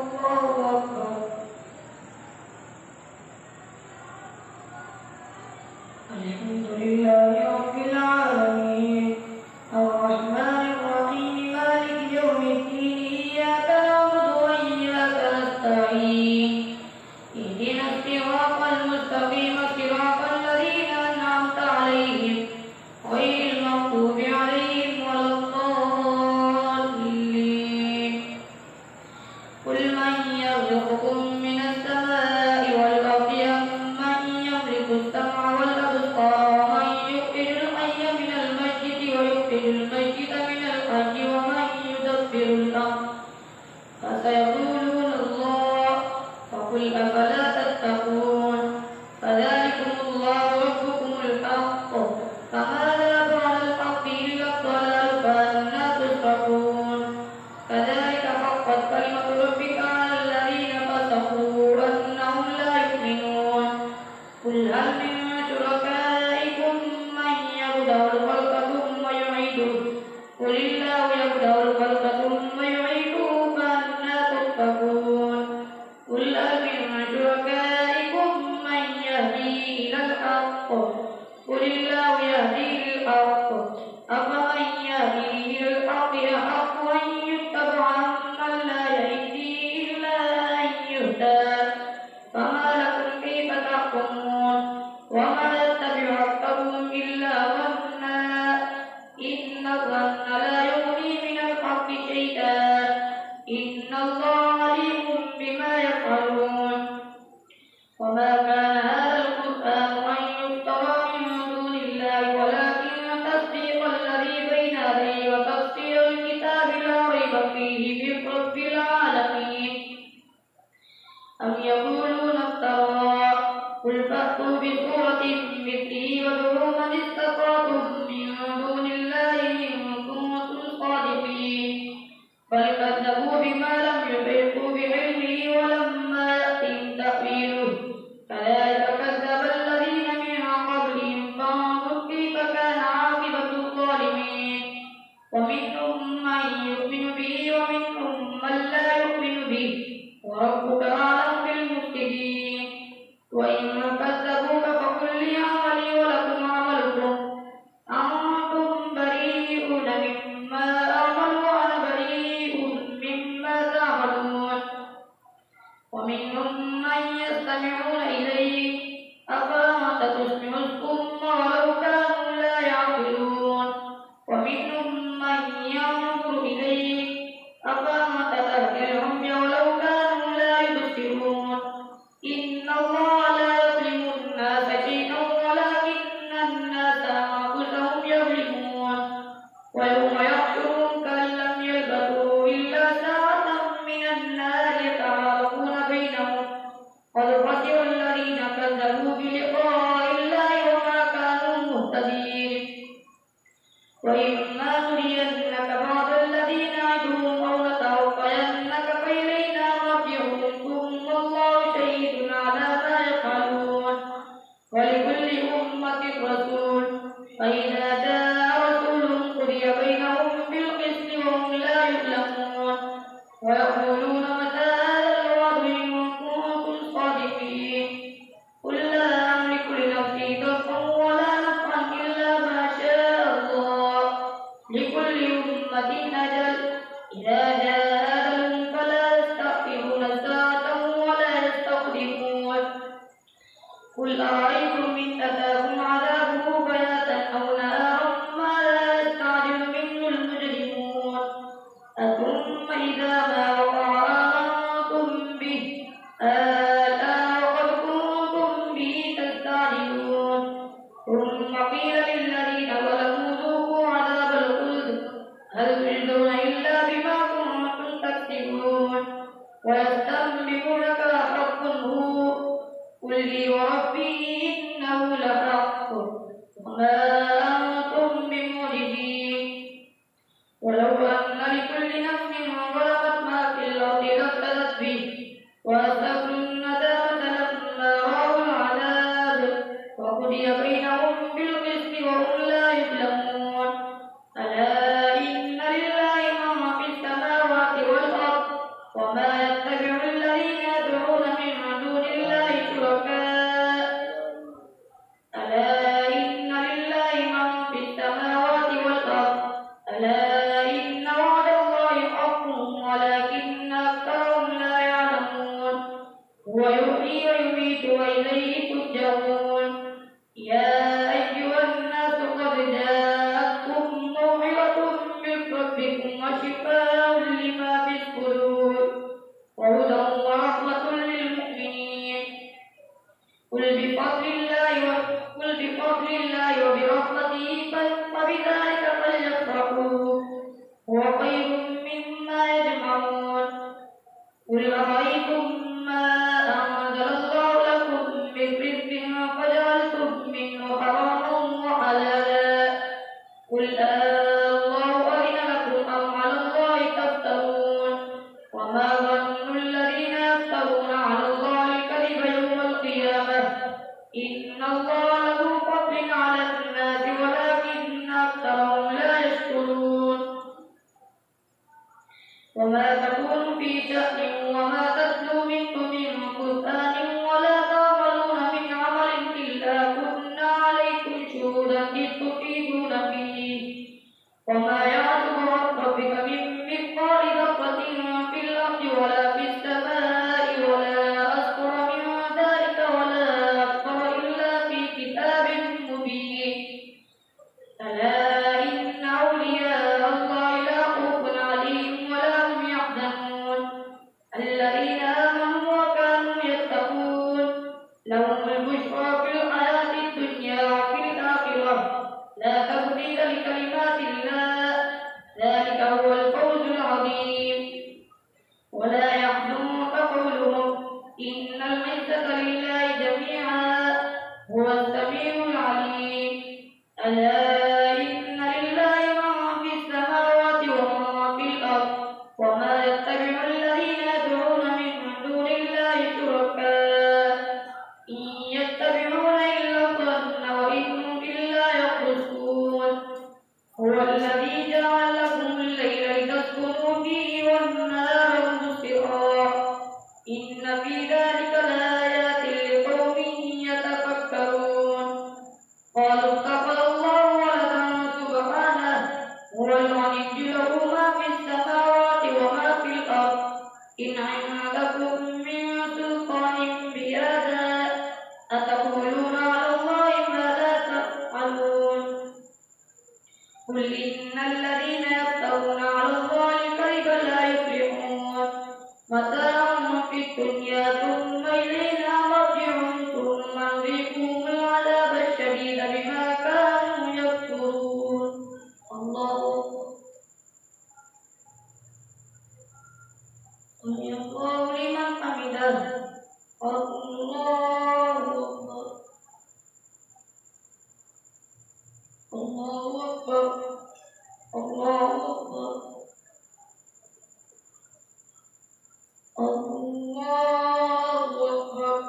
الله أكبر. الحمد لله رب العالمين الرحمن الرحيم مالك يوم الدين إياك نعبد وإياك نستعين اهدنا الصراط المستقيم صراط الذين أنعمت عليهم غير المغضوب عليهم ولا الضالين. قل من يرزقكم من السماء والأرض أمن يملك السمع والأبصار ومن يخرج الحي من الميت ويخرج الميت من الحي ومن يدبر الأمر فسيقولون الله فقل أفلا تتقون فذلكم الله ربكم الحق فماذا بعد الحق إلا الضلال فأنى تصرفون كذلك حقت كلمة ربك على الذين فسقوا أنهم لا يؤمنون. قل هل من شركائكم من يبدأ الخلق ثم يعيده قل الله يبدأ الخلق ثم يعيده فأنى تؤفكون. قل هل من شركائكم من يهدي إلى الحق قل الله يهدي للحق أفمن يهدي إلى الحق أحق أن يتبع أمن لا يهدي إلا أن يهدى فما لكم كيف تحكمون. وما يتبع أكثرهم إلا ظنا إن الظن لا يغني من الحق شيئا إن الله عليم بما يفعلون. وما كان هذا القرآن أن يفترى من دون الله ولكن تصديق الذي بين يديه وتفسير الكتاب لا ريب فيه من رب العالمين. أم يقولون افتراه قل فأتوا بسورة مثله وادعوا من استطعتم من دون الله إن كنتم صادقين. بل كذبوا بما لم يحيطوا بعلمه ولما يأتهم تأويله كذلك كذب الذين من قبلهم فانظر كيف كان عاقبة الظالمين. ومنهم من يؤمن به ومنهم من لا يؤمن به وربك أعلم بالمفسدين. وإن كذبوك فقل لي عملي ولكم عملكم أنتم بريئون مما أعمل وأنا بريء مما تعملون. ومنهم من يستمعون إليك أفأنت تسمع الصم ولو كانوا لا يعقلون. ومنهم من ينظر إليك أفأنت تهدي العمي ولو كانوا لا يبصرون. إن الله لا يظلم الناس شيئا ولكن الناس أنفسهم يظلمون. ويوم يحشرهم كأن لم يلبثوا إلا ساعة من النهار يتعارفون بينهم قد خسر الذين كذبوا بلقاء الله وما كانوا مهتدين. وإما نرينك بعض الذي نعدهم أو نتوفينك فإلينا مرجعهم ثم الله شهيد على ما يفعلون. ولكل أمة رسول فإذا جاء رسولهم قضي بينهم بالقسط وهم لا يظلمون. ويقولون متى هذا الوعد إن كنتم صادقين. قل لا أملك لنفسي ضرا ولا نفعا إلا ما شاء الله لكل أمة أجل إذا جاء أجلهم فلا يستأخرون ساعة ولا يستقدمون. قل أرأيتم إن أتاكم عذابه بياتا أو نهارا ماذا يستعجل منه المجرمون ثم إذا ما وقع آمنتم به الآن وقد كنتم به تستعجلون. ثم قيل للذين ظلموا ذوقوا عذاب الخلد هل تجزون إلا بما كنتم تكسبون. ويستنبئونك أحق هو قل لي وربي إنه لحق وما أنتم بمعجزين. ولو أن لكل نفس ظلمت ما في الأرض لافتدت به وأسروا الندامة لما رأوا العذاب وقضي بينهم بالقسط وهم لا يظلمون. ألا إن لله ما في السماوات والأرض وما يتبع قل أرأيتم ما أنزل الله لكم من رزق فجعلتم منه حراما وحلالا قل الله أذن لكم أم على الله تفترون وما ظن الذين يفترون على الله الكذب يوم القيامة إن الله له فضل على الناس ولكن أكثرهم لا يشكرون وما تكون في شأن وما تتلو منه من قرآن ولا تعملون من عمل إلا كنا عليكم شهودا إذ تفيضون فيه وما يعزب عن ربك من مثقال ذرة في الأرض ولا في السماء ولا أصغر من ذلك ولا أكبر إلا في كتاب مبين ألا إن أولياء الله لا خوف عليهم ولا هم يحزنون الذين آمنوا وكانوا يتقون لهم البشرى في الحياة الدنيا وفي الآخرة لا تبديل لكلمات الله ذلك هو الفوز العظيم ولا يحزنك قولهم إن العزة لله جميعا هو السميع العليم ألا إن لله من في السماوات ومن في الأرض وما يتبع الذين يدعون من دون الله شركاء إن يتبعون إلا الظن وإنهم إلا يخرصون هو الذي جعل لكم الليل لتسكنوا فيه والنهار مبصرا إن في ذلك لآيات لقوم يتفكرون قالوا اتخذ الله ولدا سبحانه هو الغني له ما في السماوات وما في الأرض إن عندكم من سلطان بهذا أتقولون على الله ما لا تفعلون قل إن الذين يفترون على الله الكذب لا يفلحون متاع في الدنيا ثم إلينا مرجعهم ثم نذيقهم العذاب الشديد بما كانوا يكفرون الله سمع الله لمن حمده الله أكبر الله أكبر الله أكبر الله أكبر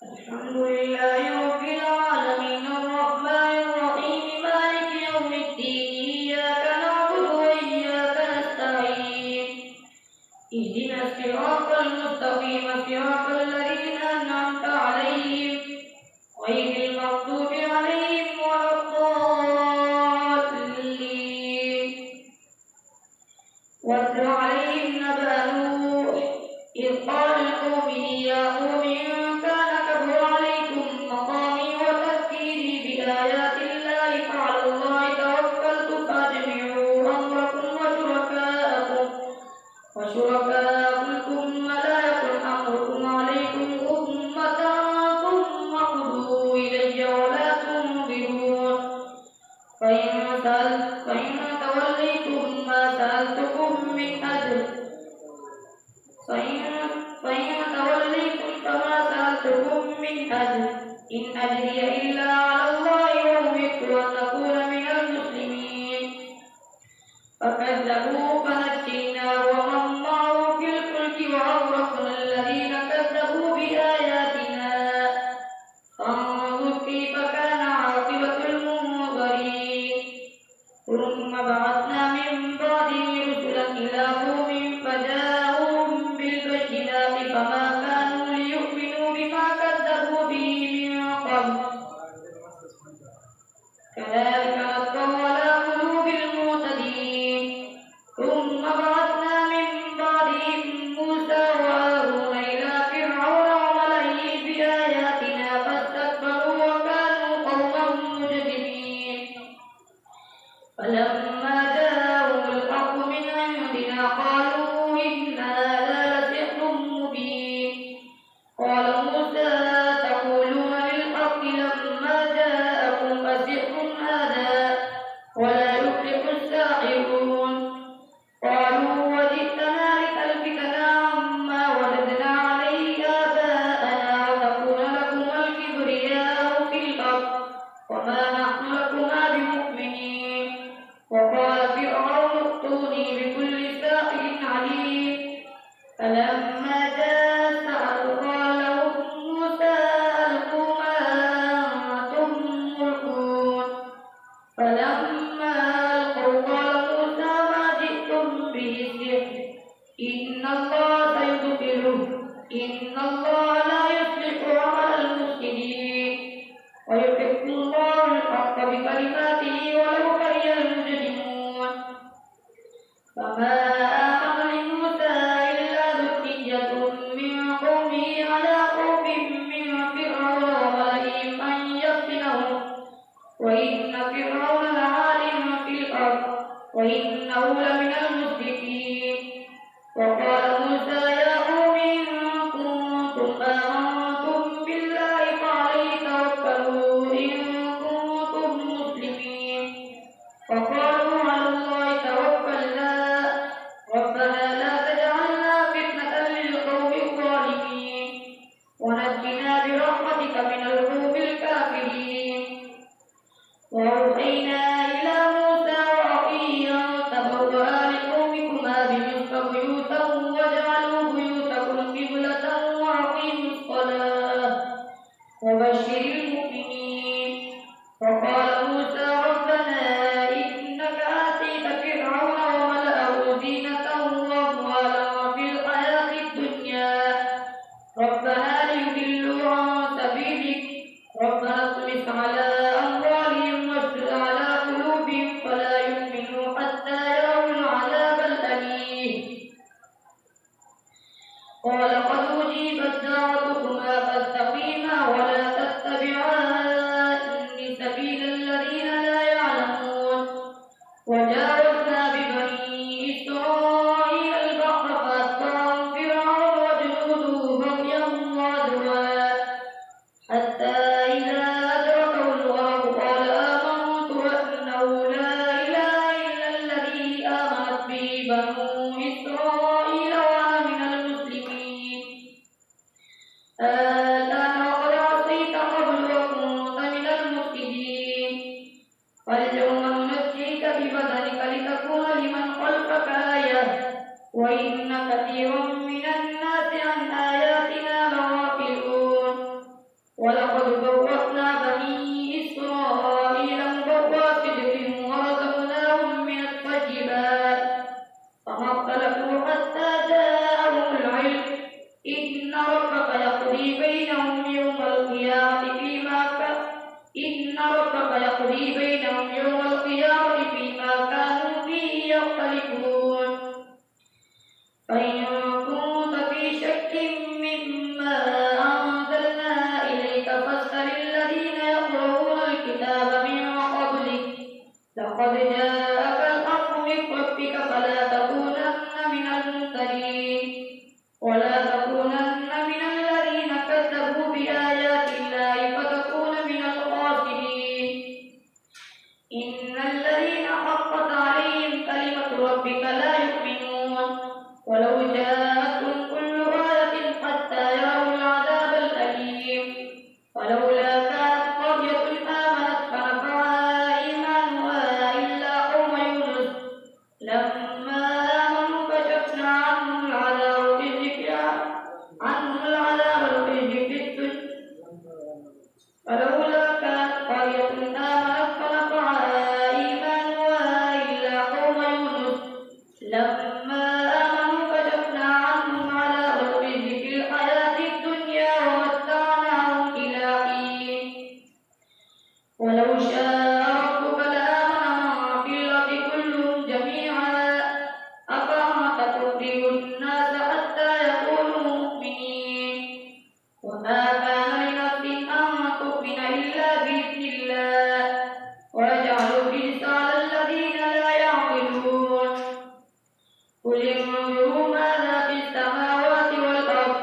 الحمد لله رب العالمين الرحمن الرحيم مالك يوم الدين إياك نعبد وإياك نستعين اهدنا الصراط المستقيم صراط الذين أنعمت عليهم غير المغضوب عليهم ولا الضالين واتل عليهم نبأ نوح إذ قال لقومه يا قوم إن كان كبر عليكم مقامي وتذكيري بآيات الله فعلى الله توكلت فأجمعوا أمركم وشركاءكم ثم لا يكن أمركم عليكم غمة ثم قضوا إلي ولا تنظرون فإن توليتم ما سألتكم من أجر إن أجري إلا على الله وأمرت أن أكون من المسلمين فكذبوه فنجيناه ومن معه في الفلك وأغرقنا الذين كذبوا بآياتنا فانظر كيف كان عاقبة المنذرين ثم بعثنا من بعده رسلا إلى قوم فجاءوهم بالبينات فما كانوا ليؤمنوا بما كذبوا به من قبل فلما جاء السحرة قال لهم موسى ألقوا ما أنتم ملقون فلما ألقوا قال موسى ما جئتم به السحر إن الله سيبطله إن الله لا يصلح عمل المفسدين ويحق الله الحق بكلماته ولو كره المجرمون فما آمن لموسى إلا ذرية من قومه على خوف من فرعون وملئهم أن يفتنهم وإن فرعون لعال في الأرض وإنه لمن المسرفين وقال موسى يا قوم إن كنتم آمنتم بالله فعليه توكلوا إن كنتم مسلمين وقالوا على الله توكلنا ربنا لا تجعلنا فتنة للقوم الظالمين ونجنا برحمتك من القوم الكافرين وأوحينا إلى موسى وأخيه أن تبوأ لقومكما بمصر بيوتا واجعلوا بيوتكم قبلة وأقيموا الصلاة وبشر المؤمنين وقال موسى ربنا إنك آتيت فرعون وملأه زينة وأموالا في الحياة الدنيا ربنا ليضلوا عن سبيلك ربنا اطمس على أموالهم واشدد على قلوبهم فلا يؤمنوا حتى يروا العذاب الأليم قال قد أجيبت دعوتكما فاستقيما ولا تتبعان سبيل الذين لا يعلمون وجاوزنا ببني إسرائيل البحر فأتبعهم فرعون وجنوده بغيا وعدوا حتى إذا أدركه الغرق قال آمنت أنه لا إله إلا الذي آمنت به بنو إسرائيل وأنا من المسلمين الآن وقد عصيت قبل وكنت من المفسدين فاليوم ننجيك ببدنك لتكون لمن خلفك آية وإن كثيرا من الناس عن آياتنا لغافلون ولقد بوأنا بني إسرائيل مبوأ صدق ورزقناهم من الطيبات فما اختلفوا حتى جاءهم العلم إن ربك يقضي بينهم يوم القيامة فيما كانوا فيه يختلفون فإن كنت في شك مما أنزلنا إليك فاسأل الذين يقرؤون الكتاب من قبلك لقد جاءك الحق من ربك فلا تكونن من الممترين ولا تكونن من الذين كذبوا بآيات الله فتكون من الخاسرين إن الذين حقت عليهم كلمة ربك لا يؤمنون ولو جاءتهم كل آية حتى يروا العذاب الأليم ولولا كانت قرية آمنت فنفعها إيمانها إلا قوم يونس لما آمنوا كشفنا عنهم العذاب الخزي في الدنيا ولولا كانت قرية آمنت فنفعها إيمانها إلا قوم يونس لما آمنوا كشفنا عنهم عذاب الخزي في الحياة الدنيا ومتعناهم إلى حين ولو شاء ربك لآمن من في الأرض كلهم جميعا أفأنت تكره الناس حتى يكونوا مؤمنين وما كان لنفس أن تؤمن إلا بإذن الله ويجعل الرجس على الذين لا يعقلون قل انظروا ماذا في السماوات والأرض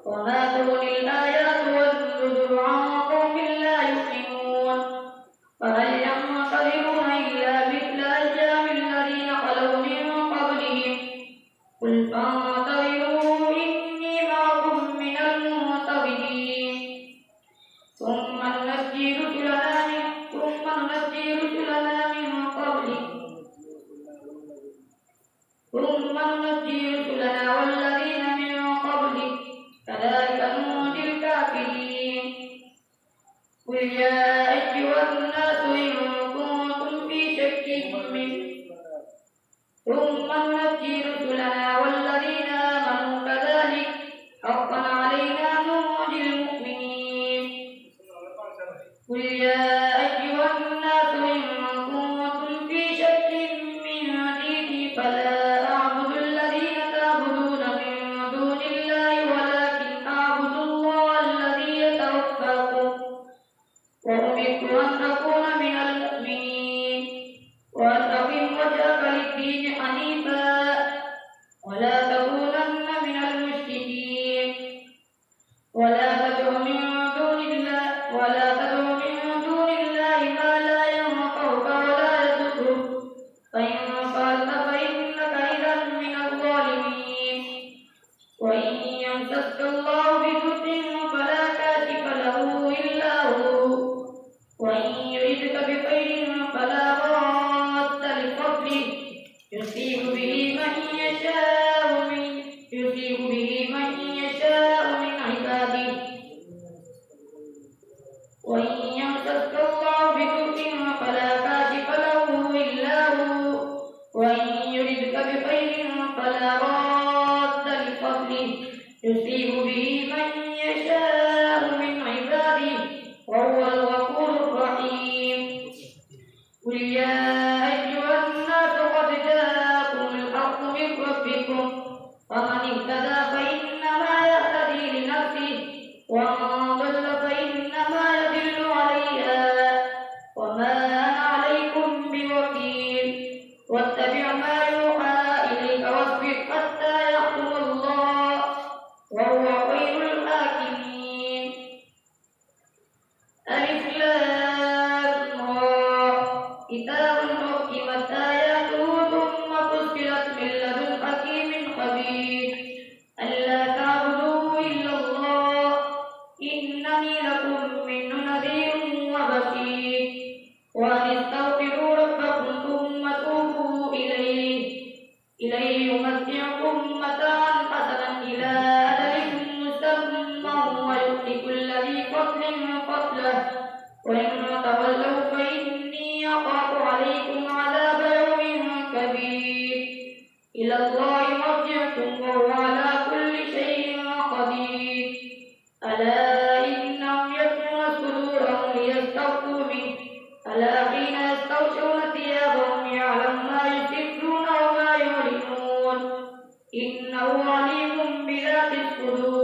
وما تغني الآيات والنذر عن قوم لا يؤمنون فهل ينتظرون إلا مثل أيام الذين خلوا من قبلهم قل فانتظروا إني معكم من المنتظرين ثم ننجي رسلنا من قبلك ثم ننجي رسلنا والذين من فضله كذلك ننجي الكافرين قل يا أيها الناس إن كنتم في شك منه ثم ننجي رسلنا والذين آمنوا كذلك حقا علينا ننجي المؤمنين قل يا أيها الناس إن كنتم في شك من ديني فلا أعبد الذين تعبدون من دون الله ولكن أعبد الله الذي يتوفاكم وأمرت أن أكون من المؤمنين وأن أقم وجهك للدين حنيفا ولا تكونن من المشركين ولا تدع من دون الله ما لا ينفعك ولا يضرك فإن فعلت فإنك إذا من الظالمين وإن يمسسك الله بضر فلا كاشف له إلا هو وإن يردك بخير فلا راد لفضله يصيب به من يشاء من عباده وإن يمسسك الله بضر فلا كاشف له إلا هو وإن يردك بخير فلا راد لفضله يصيب به من يشاء من عباده وهو الغفور الرحيم قل يا أيها الناس قد جاءكم الحق من ربكم فمن اهتدى فإنما يهتدي لنفسه ومن ضل فإنما يضل عليها وما أنا عليكم بوكيل واتبع ما يوحى إليك واصبر حتى يحكم الله وهو خير الحاكمين ألف لام را كتاب أحكمت آياته ثم فصلت من لدن حكيم خبير ألا تعبدوا إلا الله إنني لكم منه نذير وبشير وأن استغفروا ربكم ثم توبوا إليه يمتعكم متاعا حسنا إلى أجل مسمى ويؤتي كل ذي فضل فضله وإن تولوا فإني أخاف عليكم عذاب يوم كبير إلى الله مرجعكم وهو على كل شيء قدير ألا إنهم يثنون صدورهم ليستخفوا منه ألا حين يستغشون ثيابهم يعلم ما يسرون وما يعلنون إنه عليم بذات الصدور